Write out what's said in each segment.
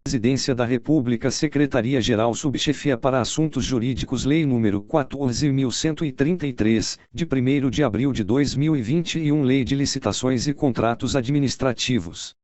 Presidência da República, Secretaria-Geral Subchefia para Assuntos Jurídicos, Lei nº 14.133, de 1º de abril de 2021, Lei de Licitações e Contratos Administrativos.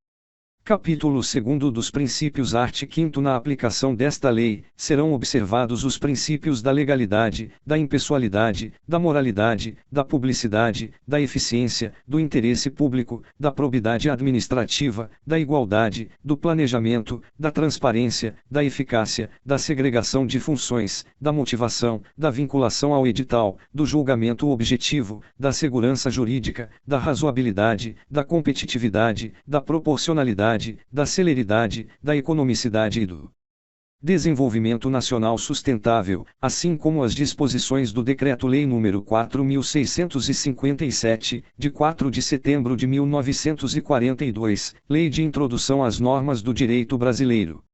Capítulo 2 dos Princípios. Art. 5º. Na aplicação desta lei, serão observados os princípios da legalidade, da impessoalidade, da moralidade, da publicidade, da eficiência, do interesse público, da probidade administrativa, da igualdade, do planejamento, da transparência, da eficácia, da segregação de funções, da motivação, da vinculação ao edital, do julgamento objetivo, da segurança jurídica, da razoabilidade, da competitividade, da proporcionalidade, da celeridade, da economicidade e do desenvolvimento nacional sustentável, assim como as disposições do Decreto-Lei nº 4.657, de 4 de setembro de 1942, Lei de Introdução às Normas do Direito Brasileiro.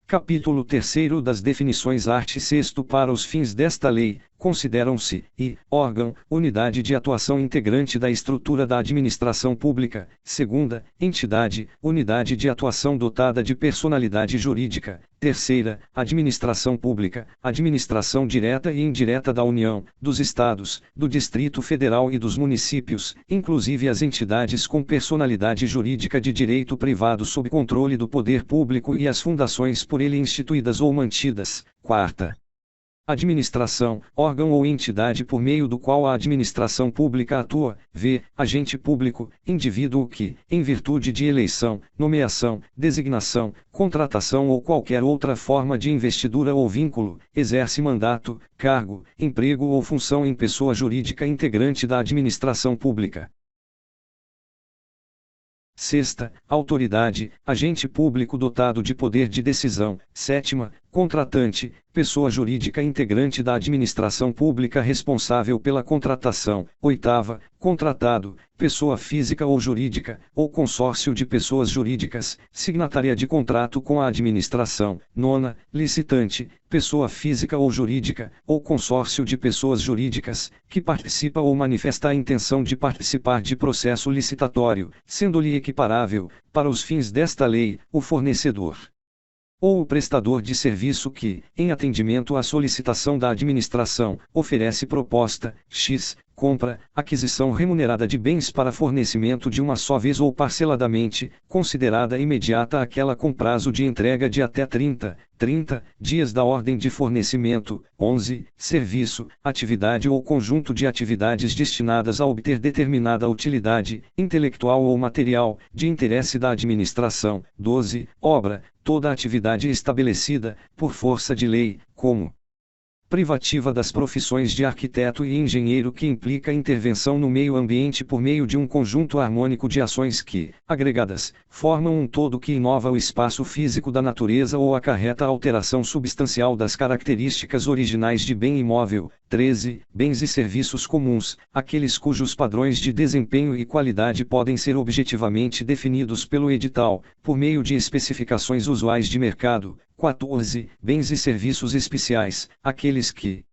Capítulo 3 das Definições. Art. 6º. Para os fins desta lei, consideram-se: I. Órgão, unidade de atuação integrante da estrutura da administração pública; segunda, entidade, unidade de atuação dotada de personalidade jurídica; terceira, administração pública, administração direta e indireta da União, dos Estados, do Distrito Federal e dos municípios, inclusive as entidades com personalidade jurídica de direito privado sob controle do poder público e as fundações por ele instituídas ou mantidas; quarta, administração, órgão ou entidade por meio do qual a administração pública atua; v. agente público, indivíduo que, em virtude de eleição, nomeação, designação, contratação ou qualquer outra forma de investidura ou vínculo, exerce mandato, cargo, emprego ou função em pessoa jurídica integrante da administração pública. Sexta, autoridade, agente público dotado de poder de decisão. Sétima, contratante, pessoa jurídica integrante da administração pública responsável pela contratação. Oitava, contratado, pessoa física ou jurídica, ou consórcio de pessoas jurídicas, signatária de contrato com a administração. Nona, licitante, pessoa física ou jurídica, ou consórcio de pessoas jurídicas, que participa ou manifesta a intenção de participar de processo licitatório, sendo-lhe equiparável, para os fins desta lei, o fornecedor ou o prestador de serviço que, em atendimento à solicitação da administração, oferece proposta, X, compra, aquisição remunerada de bens para fornecimento de uma só vez ou parceladamente, considerada imediata aquela com prazo de entrega de até 30 dias da ordem de fornecimento. 11. Serviço, atividade ou conjunto de atividades destinadas a obter determinada utilidade, intelectual ou material, de interesse da administração. 12. Obra, toda atividade estabelecida, por força de lei, como privativa das profissões de arquiteto e engenheiro, que implica intervenção no meio ambiente por meio de um conjunto harmônico de ações que, agregadas, formam um todo que inova o espaço físico da natureza ou acarreta alteração substancial das características originais de bem imóvel. 13. Bens e serviços comuns, aqueles cujos padrões de desempenho e qualidade podem ser objetivamente definidos pelo edital, por meio de especificações usuais de mercado. 14. Bens e serviços especiais, aqueles que,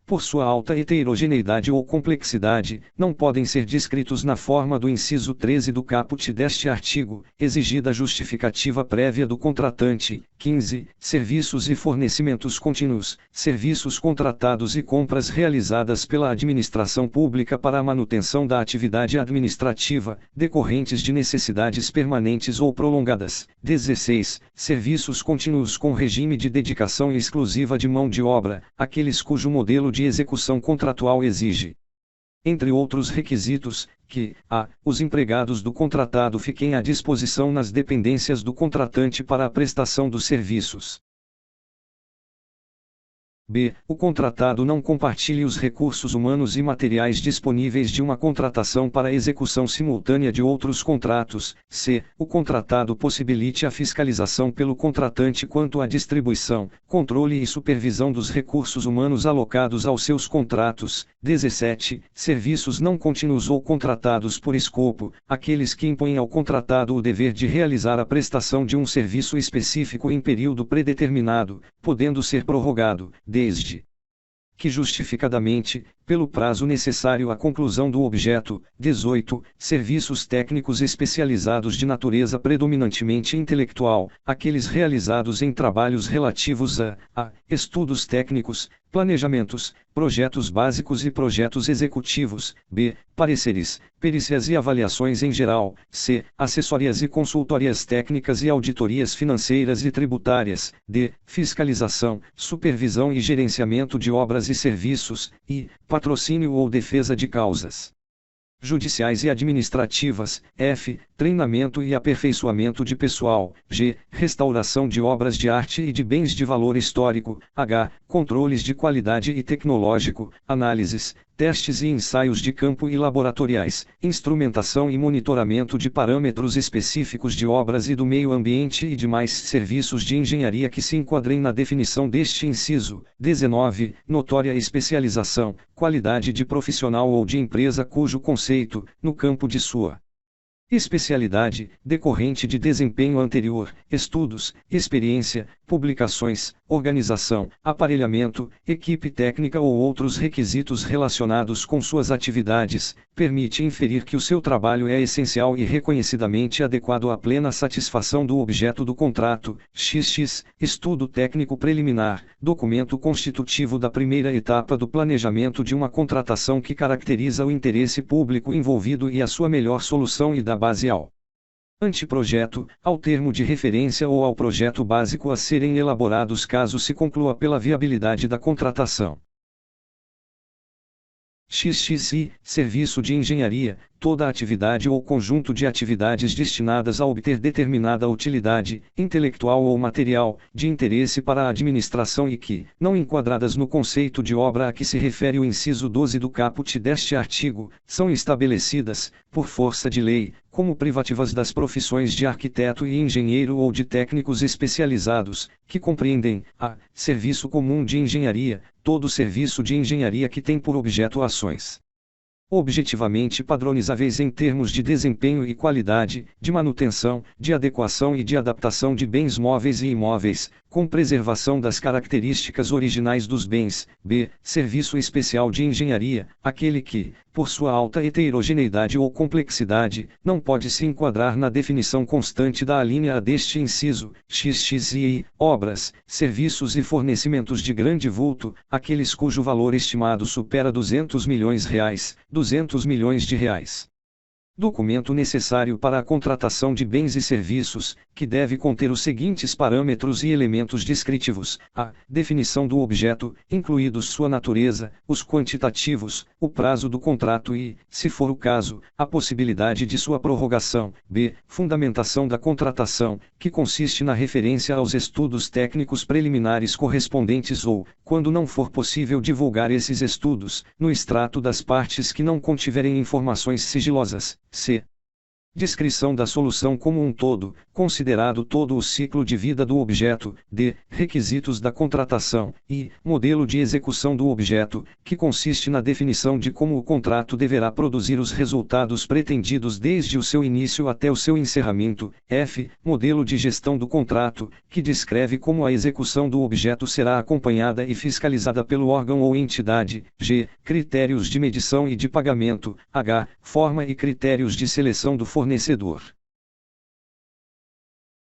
por sua alta heterogeneidade ou complexidade, não podem ser descritos na forma do inciso 13 do caput deste artigo, exigida justificativa prévia do contratante. 15. Serviços e fornecimentos contínuos, serviços contratados e compras realizadas pela administração pública para a manutenção da atividade administrativa, decorrentes de necessidades permanentes ou prolongadas. 16. Serviços contínuos com regime de dedicação exclusiva de mão de obra, aqueles cujo modelo de execução contratual exige, entre outros requisitos, que, a, os empregados do contratado fiquem à disposição nas dependências do contratante para a prestação dos serviços. B. O contratado não compartilhe os recursos humanos e materiais disponíveis de uma contratação para a execução simultânea de outros contratos. C. O contratado possibilite a fiscalização pelo contratante quanto à distribuição, controle e supervisão dos recursos humanos alocados aos seus contratos. 17. Serviços não contínuos ou contratados por escopo, aqueles que impõem ao contratado o dever de realizar a prestação de um serviço específico em período predeterminado, podendo ser prorrogado, desde que justificadamente, pelo prazo necessário à conclusão do objeto. 18. Serviços técnicos especializados de natureza predominantemente intelectual, aqueles realizados em trabalhos relativos a estudos técnicos, planejamentos, projetos básicos e projetos executivos. B. Pareceres, perícias e avaliações em geral. C. Assessorias e consultorias técnicas e auditorias financeiras e tributárias. D. Fiscalização, supervisão e gerenciamento de obras e serviços. I. Patrocínio ou defesa de causas judiciais e administrativas. F. Treinamento e aperfeiçoamento de pessoal. G. Restauração de obras de arte e de bens de valor histórico. H. Controles de qualidade e tecnológico, análises, testes e ensaios de campo e laboratoriais, instrumentação e monitoramento de parâmetros específicos de obras e do meio ambiente e demais serviços de engenharia que se enquadrem na definição deste inciso. 19. Notória especialização, qualidade de profissional ou de empresa cujo conceito, no campo de sua especialidade, decorrente de desempenho anterior, estudos, experiência, publicações, organização, aparelhamento, equipe técnica ou outros requisitos relacionados com suas atividades, permite inferir que o seu trabalho é essencial e reconhecidamente adequado à plena satisfação do objeto do contrato. XX. Estudo técnico preliminar, documento constitutivo da primeira etapa do planejamento de uma contratação que caracteriza o interesse público envolvido e a sua melhor solução e dá base ao anteprojeto, ao termo de referência ou ao projeto básico a serem elaborados caso se conclua pela viabilidade da contratação. XXI. Serviço de engenharia, toda atividade ou conjunto de atividades destinadas a obter determinada utilidade, intelectual ou material, de interesse para a administração e que, não enquadradas no conceito de obra a que se refere o inciso 12 do caput deste artigo, são estabelecidas, por força de lei, como privativas das profissões de arquiteto e engenheiro ou de técnicos especializados, que compreendem a serviço comum de engenharia, todo serviço de engenharia que tem por objeto ações objetivamente padronizáveis em termos de desempenho e qualidade, de manutenção, de adequação e de adaptação de bens móveis e imóveis, com preservação das características originais dos bens. B. Serviço especial de engenharia, aquele que, por sua alta heterogeneidade ou complexidade, não pode se enquadrar na definição constante da alínea A deste inciso. XXI. Obras, serviços e fornecimentos de grande vulto, aqueles cujo valor estimado supera R$ 200 milhões, 200 milhões de reais. Documento necessário para a contratação de bens e serviços, que deve conter os seguintes parâmetros e elementos descritivos: a definição do objeto, incluídos sua natureza, os quantitativos, o prazo do contrato e, se for o caso, a possibilidade de sua prorrogação. B. Fundamentação da contratação, que consiste na referência aos estudos técnicos preliminares correspondentes ou, quando não for possível divulgar esses estudos, no extrato das partes que não contiverem informações sigilosas. C. Descrição da solução como um todo, considerado todo o ciclo de vida do objeto. D. Requisitos da contratação. E. Modelo de execução do objeto, que consiste na definição de como o contrato deverá produzir os resultados pretendidos desde o seu início até o seu encerramento. F. Modelo de gestão do contrato, que descreve como a execução do objeto será acompanhada e fiscalizada pelo órgão ou entidade. G. Critérios de medição e de pagamento. H. Forma e critérios de seleção do fornecedor.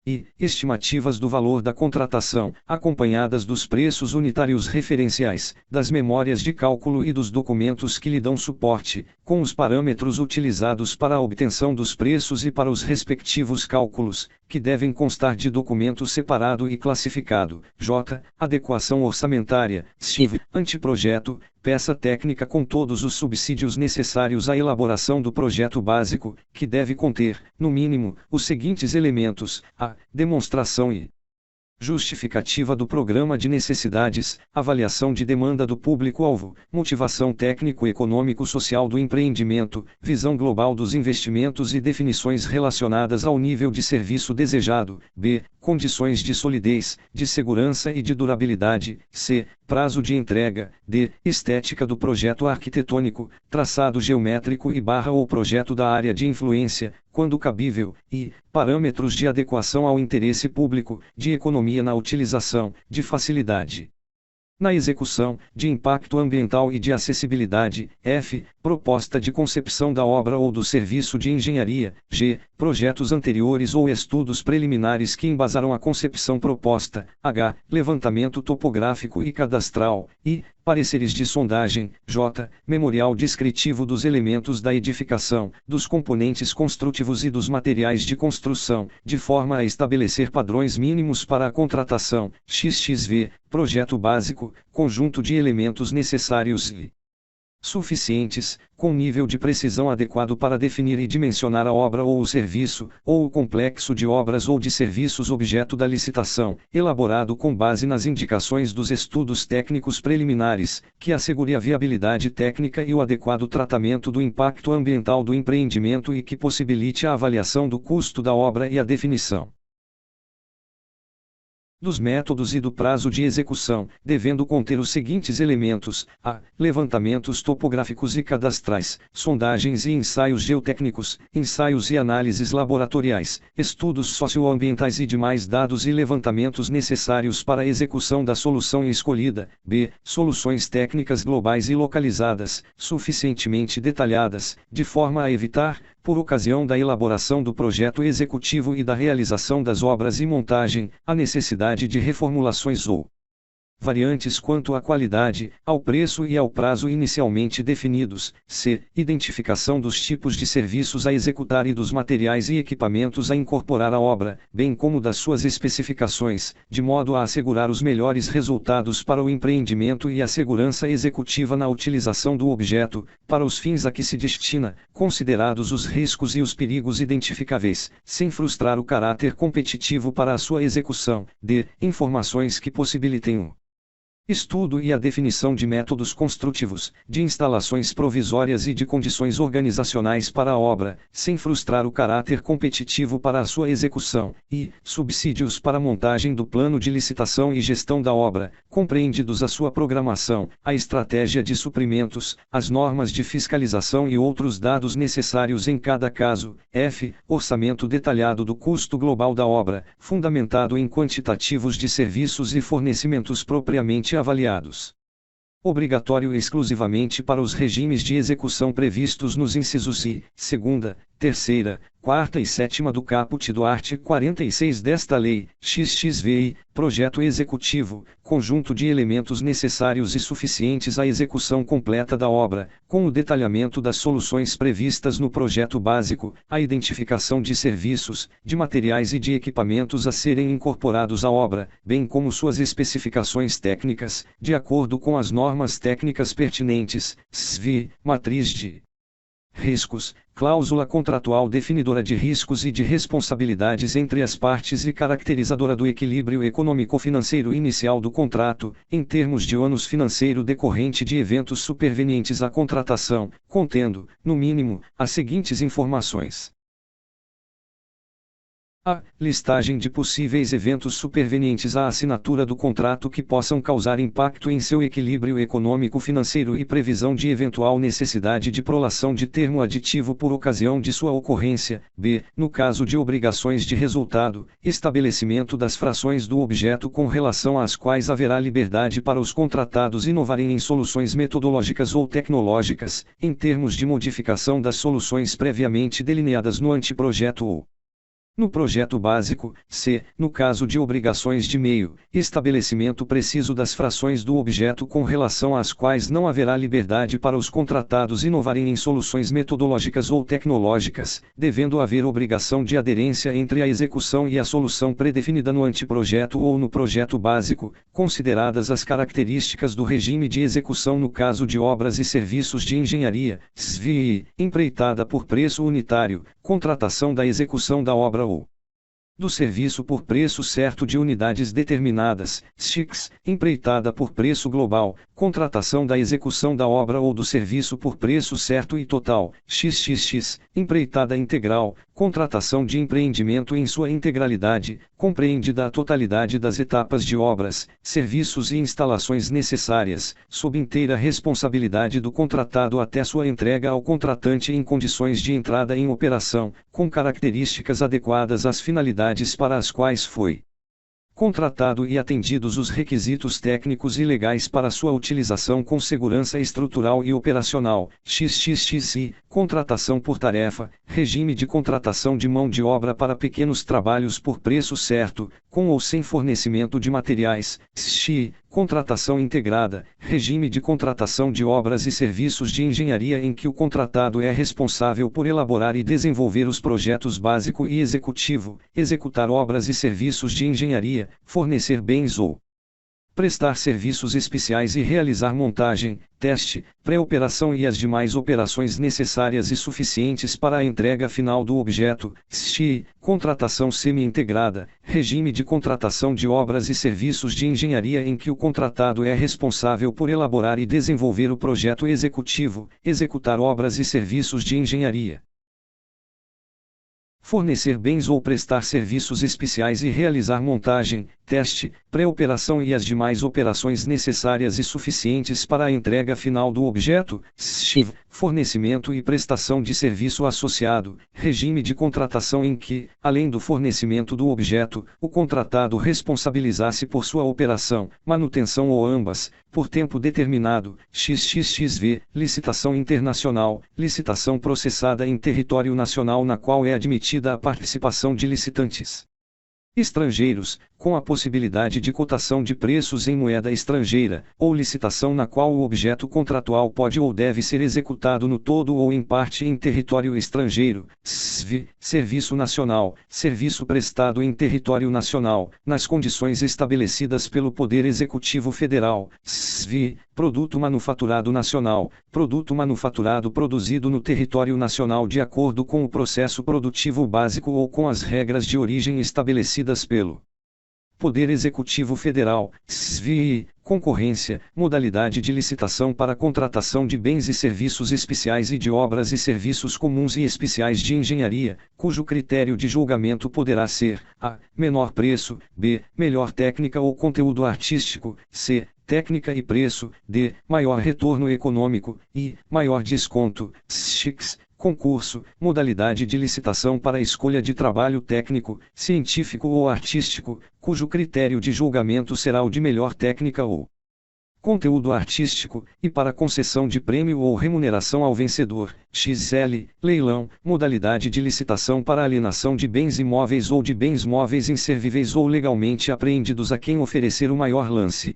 E estimativas do valor da contratação, acompanhadas dos preços unitários referenciais, das memórias de cálculo e dos documentos que lhe dão suporte, com os parâmetros utilizados para a obtenção dos preços e para os respectivos cálculos, que devem constar de documento separado e classificado. J. Adequação orçamentária. SIV. Anteprojeto, peça técnica com todos os subsídios necessários à elaboração do projeto básico, que deve conter, no mínimo, os seguintes elementos: a demonstração e justificativa do programa de necessidades, avaliação de demanda do público-alvo, motivação técnico-econômico-social do empreendimento, visão global dos investimentos e definições relacionadas ao nível de serviço desejado. B. Condições de solidez, de segurança e de durabilidade. C. Prazo de entrega. D. Estética do projeto arquitetônico, traçado geométrico e / ou projeto da área de influência, quando cabível. E. Parâmetros de adequação ao interesse público, de economia na utilização, de facilidade Na execução, de impacto ambiental e de acessibilidade, f. Proposta de concepção da obra ou do serviço de engenharia, g. Projetos anteriores ou estudos preliminares que embasaram a concepção proposta, h. Levantamento topográfico e cadastral, i. Pareceres de sondagem, j. Memorial descritivo dos elementos da edificação, dos componentes construtivos e dos materiais de construção, de forma a estabelecer padrões mínimos para a contratação, xxv. Projeto básico, conjunto de elementos necessários e suficientes, com nível de precisão adequado para definir e dimensionar a obra ou o serviço, ou o complexo de obras ou de serviços objeto da licitação, elaborado com base nas indicações dos estudos técnicos preliminares, que assegure a viabilidade técnica e o adequado tratamento do impacto ambiental do empreendimento e que possibilite a avaliação do custo da obra e a definição dos métodos e do prazo de execução, devendo conter os seguintes elementos: a. Levantamentos topográficos e cadastrais, sondagens e ensaios geotécnicos, ensaios e análises laboratoriais, estudos socioambientais e demais dados e levantamentos necessários para a execução da solução escolhida. b. Soluções técnicas globais e localizadas, suficientemente detalhadas, de forma a evitar, por ocasião da elaboração do projeto executivo e da realização das obras e montagem, a necessidade de reformulações ou variantes quanto à qualidade, ao preço e ao prazo inicialmente definidos. c. Identificação dos tipos de serviços a executar e dos materiais e equipamentos a incorporar à obra, bem como das suas especificações, de modo a assegurar os melhores resultados para o empreendimento e a segurança executiva na utilização do objeto, para os fins a que se destina, considerados os riscos e os perigos identificáveis, sem frustrar o caráter competitivo para a sua execução. d. Informações que possibilitem o estudo e a definição de métodos construtivos, de instalações provisórias e de condições organizacionais para a obra, sem frustrar o caráter competitivo para a sua execução, e subsídios para a montagem do plano de licitação e gestão da obra, compreendidos a sua programação, a estratégia de suprimentos, as normas de fiscalização e outros dados necessários em cada caso. f. Orçamento detalhado do custo global da obra, fundamentado em quantitativos de serviços e fornecimentos propriamente avaliados. Obrigatório exclusivamente para os regimes de execução previstos nos incisos I, segunda, terceira, quarta e sétima do caput do art. 46 desta lei, XXVI, projeto executivo, conjunto de elementos necessários e suficientes à execução completa da obra, com o detalhamento das soluções previstas no projeto básico, a identificação de serviços, de materiais e de equipamentos a serem incorporados à obra, bem como suas especificações técnicas, de acordo com as normas técnicas pertinentes, SVI, matriz de riscos, cláusula contratual definidora de riscos e de responsabilidades entre as partes e caracterizadora do equilíbrio econômico-financeiro inicial do contrato, em termos de ônus financeiro decorrente de eventos supervenientes à contratação, contendo, no mínimo, as seguintes informações: a. Listagem de possíveis eventos supervenientes à assinatura do contrato que possam causar impacto em seu equilíbrio econômico-financeiro e previsão de eventual necessidade de prolação de termo aditivo por ocasião de sua ocorrência. b. No caso de obrigações de resultado, estabelecimento das frações do objeto com relação às quais haverá liberdade para os contratados inovarem em soluções metodológicas ou tecnológicas, em termos de modificação das soluções previamente delineadas no anteprojeto ou no projeto básico. c. No caso de obrigações de meio, estabelecimento preciso das frações do objeto com relação às quais não haverá liberdade para os contratados inovarem em soluções metodológicas ou tecnológicas, devendo haver obrigação de aderência entre a execução e a solução predefinida no anteprojeto ou no projeto básico, consideradas as características do regime de execução no caso de obras e serviços de engenharia, SVI, empreitada por preço unitário, contratação da execução da obra ou do serviço por preço certo de unidades determinadas, SIX, empreitada por preço global, contratação da execução da obra ou do serviço por preço certo e total, XXX, empreitada integral, contratação de empreendimento em sua integralidade, compreendida a totalidade das etapas de obras, serviços e instalações necessárias, sob inteira responsabilidade do contratado até sua entrega ao contratante em condições de entrada em operação, com características adequadas às finalidades para as quais foi contratado e atendidos os requisitos técnicos e legais para sua utilização com segurança estrutural e operacional. XXXI, contratação por tarefa, regime de contratação de mão de obra para pequenos trabalhos por preço certo, com ou sem fornecimento de materiais. XI, contratação integrada, regime de contratação de obras e serviços de engenharia em que o contratado é responsável por elaborar e desenvolver os projetos básico e executivo, executar obras e serviços de engenharia, fornecer bens ou prestar serviços especiais e realizar montagem, teste, pré-operação e as demais operações necessárias e suficientes para a entrega final do objeto. XI, contratação semi-integrada, regime de contratação de obras e serviços de engenharia em que o contratado é responsável por elaborar e desenvolver o projeto executivo, executar obras e serviços de engenharia, fornecer bens ou prestar serviços especiais e realizar montagem, teste, pré-operação e as demais operações necessárias e suficientes para a entrega final do objeto. XIV, fornecimento e prestação de serviço associado, regime de contratação em que, além do fornecimento do objeto, o contratado responsabilizasse por sua operação, manutenção ou ambas, por tempo determinado. XXXV, licitação internacional, licitação processada em território nacional na qual é admitida a participação de licitantes estrangeiros, com a possibilidade de cotação de preços em moeda estrangeira, ou licitação na qual o objeto contratual pode ou deve ser executado no todo ou em parte em território estrangeiro. SVI, Serviço Nacional, serviço prestado em território nacional, nas condições estabelecidas pelo Poder Executivo Federal. SVI, Produto Manufaturado Nacional, produto manufaturado produzido no território nacional de acordo com o processo produtivo básico ou com as regras de origem estabelecidas pelo Poder Executivo Federal. SVI, concorrência, modalidade de licitação para contratação de bens e serviços especiais e de obras e serviços comuns e especiais de engenharia, cujo critério de julgamento poderá ser: a. menor preço, b. melhor técnica ou conteúdo artístico, c. técnica e preço, d. maior retorno econômico, e maior desconto. XIX, concurso, modalidade de licitação para escolha de trabalho técnico, científico ou artístico, cujo critério de julgamento será o de melhor técnica ou conteúdo artístico, e para concessão de prêmio ou remuneração ao vencedor. XL, leilão, modalidade de licitação para alienação de bens imóveis ou de bens móveis inservíveis ou legalmente apreendidos a quem oferecer o maior lance.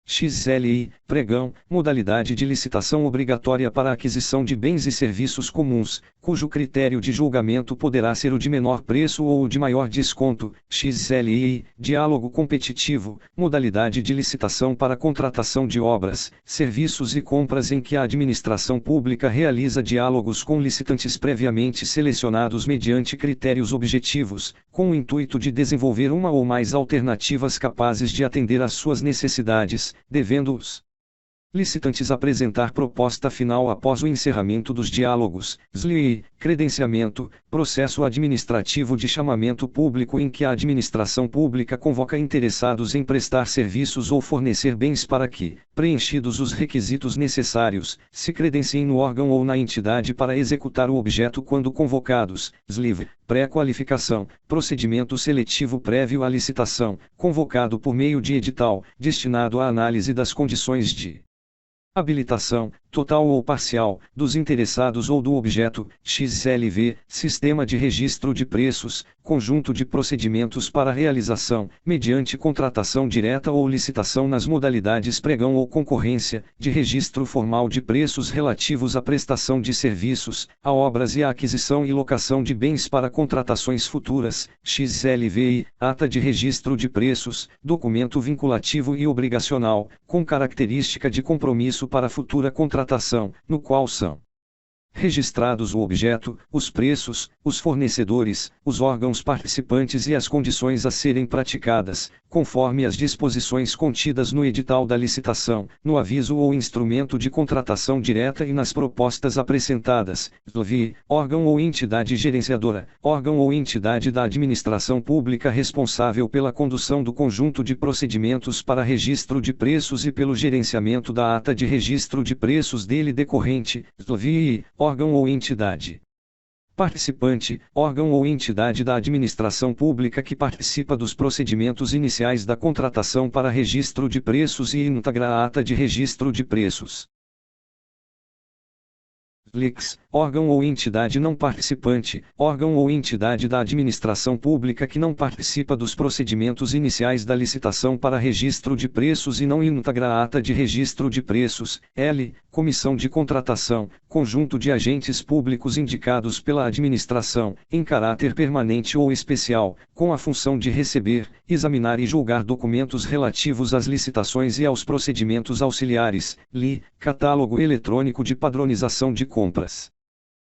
XLI, pregão, modalidade de licitação obrigatória para aquisição de bens e serviços comuns, cujo critério de julgamento poderá ser o de menor preço ou o de maior desconto. XLI, diálogo competitivo, modalidade de licitação para contratação de obras, serviços e compras em que a administração pública realiza diálogos com licitantes previamente selecionados mediante critérios objetivos, com o intuito de desenvolver uma ou mais alternativas capazes de atender às suas necessidades, devendo os licitantes apresentar proposta final após o encerramento dos diálogos. SLI, credenciamento, processo administrativo de chamamento público em que a administração pública convoca interessados em prestar serviços ou fornecer bens para que, preenchidos os requisitos necessários, se credenciem no órgão ou na entidade para executar o objeto quando convocados. SLIV, pré-qualificação, procedimento seletivo prévio à licitação, convocado por meio de edital, destinado à análise das condições de habilitação, total ou parcial, dos interessados ou do objeto. XLV, Sistema de Registro de Preços, conjunto de procedimentos para realização, mediante contratação direta ou licitação nas modalidades pregão ou concorrência, de registro formal de preços relativos à prestação de serviços, a obras e à aquisição e locação de bens para contratações futuras. XLVI, Ata de Registro de Preços, documento vinculativo e obrigacional, com característica de compromisso para futura contratação, no qual são registrados o objeto, os preços, os fornecedores, os órgãos participantes e as condições a serem praticadas, conforme as disposições contidas no edital da licitação, no aviso ou instrumento de contratação direta e nas propostas apresentadas. LVI, órgão ou entidade gerenciadora, órgão ou entidade da administração pública responsável pela condução do conjunto de procedimentos para registro de preços e pelo gerenciamento da ata de registro de preços dele decorrente. LVI, órgão ou entidade Participante, órgão ou entidade da administração pública que participa dos procedimentos iniciais da contratação para registro de preços e integra a ata de registro de preços. LICS, órgão ou entidade não participante, órgão ou entidade da administração pública que não participa dos procedimentos iniciais da licitação para registro de preços e não integra a ata de registro de preços. L. Comissão de contratação, conjunto de agentes públicos indicados pela administração, em caráter permanente ou especial, com a função de receber, examinar e julgar documentos relativos às licitações e aos procedimentos auxiliares. LI. Catálogo eletrônico de padronização de compras.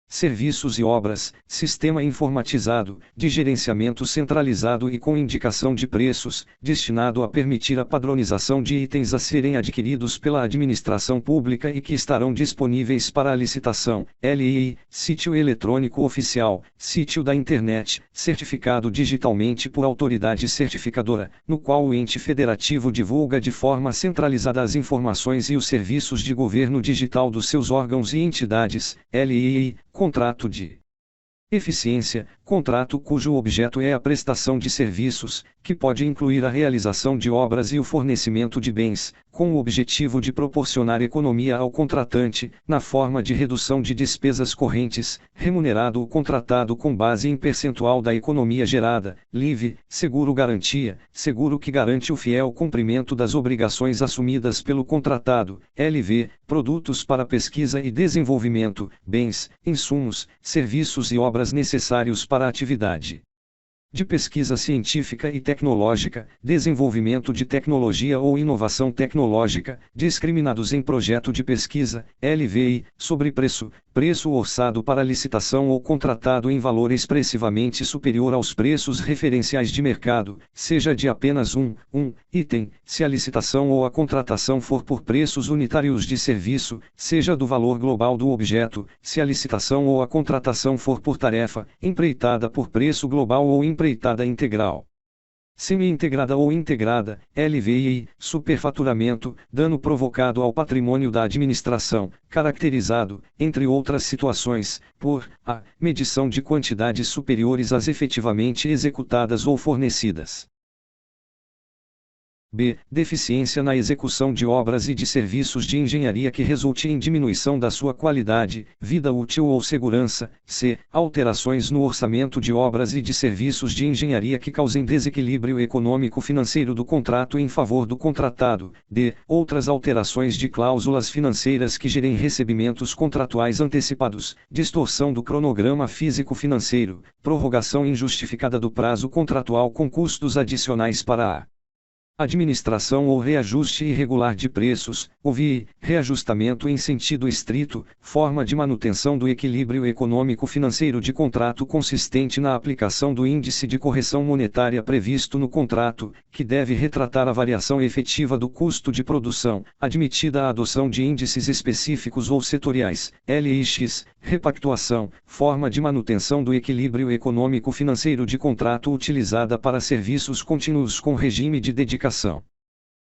Serviços e obras, sistema informatizado, de gerenciamento centralizado e com indicação de preços, destinado a permitir a padronização de itens a serem adquiridos pela administração pública e que estarão disponíveis para a licitação. LI, sítio eletrônico oficial, sítio da internet, certificado digitalmente por autoridade certificadora, no qual o ente federativo divulga de forma centralizada as informações e os serviços de governo digital dos seus órgãos e entidades. LI, contrato de eficiência, contrato cujo objeto é a prestação de serviços, que pode incluir a realização de obras e o fornecimento de bens, com o objetivo de proporcionar economia ao contratante, na forma de redução de despesas correntes, remunerado o contratado com base em percentual da economia gerada. LIV, seguro-garantia, seguro que garante o fiel cumprimento das obrigações assumidas pelo contratado. LV, produtos para pesquisa e desenvolvimento, bens, insumos, serviços e obras necessários para a atividade de pesquisa científica e tecnológica, desenvolvimento de tecnologia ou inovação tecnológica, discriminados em projeto de pesquisa. LVI, sobrepreço, preço orçado para licitação ou contratado em valor expressivamente superior aos preços referenciais de mercado, seja de apenas um item, se a licitação ou a contratação for por preços unitários de serviço, seja do valor global do objeto, se a licitação ou a contratação for por tarefa, empreitada por preço global ou empreitada integral. Semi-integrada ou integrada, LVI, superfaturamento, dano provocado ao patrimônio da administração, caracterizado, entre outras situações, por a medição de quantidades superiores às efetivamente executadas ou fornecidas. B. Deficiência na execução de obras e de serviços de engenharia que resulte em diminuição da sua qualidade, vida útil ou segurança. C. Alterações no orçamento de obras e de serviços de engenharia que causem desequilíbrio econômico-financeiro do contrato em favor do contratado. D. Outras alterações de cláusulas financeiras que gerem recebimentos contratuais antecipados, distorção do cronograma físico-financeiro, prorrogação injustificada do prazo contratual com custos adicionais para a administração ou reajuste irregular de preços, OVI, reajustamento em sentido estrito, forma de manutenção do equilíbrio econômico-financeiro de contrato consistente na aplicação do índice de correção monetária previsto no contrato, que deve retratar a variação efetiva do custo de produção, admitida a adoção de índices específicos ou setoriais. LX, repactuação, forma de manutenção do equilíbrio econômico-financeiro de contrato utilizada para serviços contínuos com regime de dedicação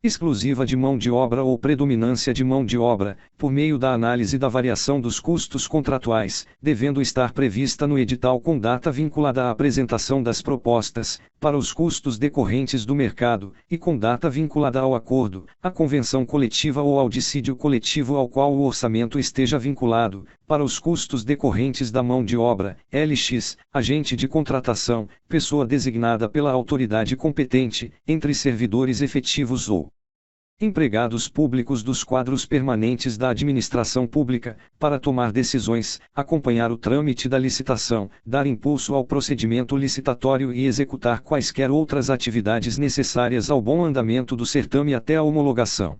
exclusiva de mão de obra ou predominância de mão de obra, por meio da análise da variação dos custos contratuais, devendo estar prevista no edital com data vinculada à apresentação das propostas, para os custos decorrentes do mercado, e com data vinculada ao acordo, à convenção coletiva ou ao dissídio coletivo ao qual o orçamento esteja vinculado, para os custos decorrentes da mão de obra. LX, agente de contratação, pessoa designada pela autoridade competente, entre servidores efetivos ou empregados públicos dos quadros permanentes da administração pública, para tomar decisões, acompanhar o trâmite da licitação, dar impulso ao procedimento licitatório e executar quaisquer outras atividades necessárias ao bom andamento do certame até a homologação.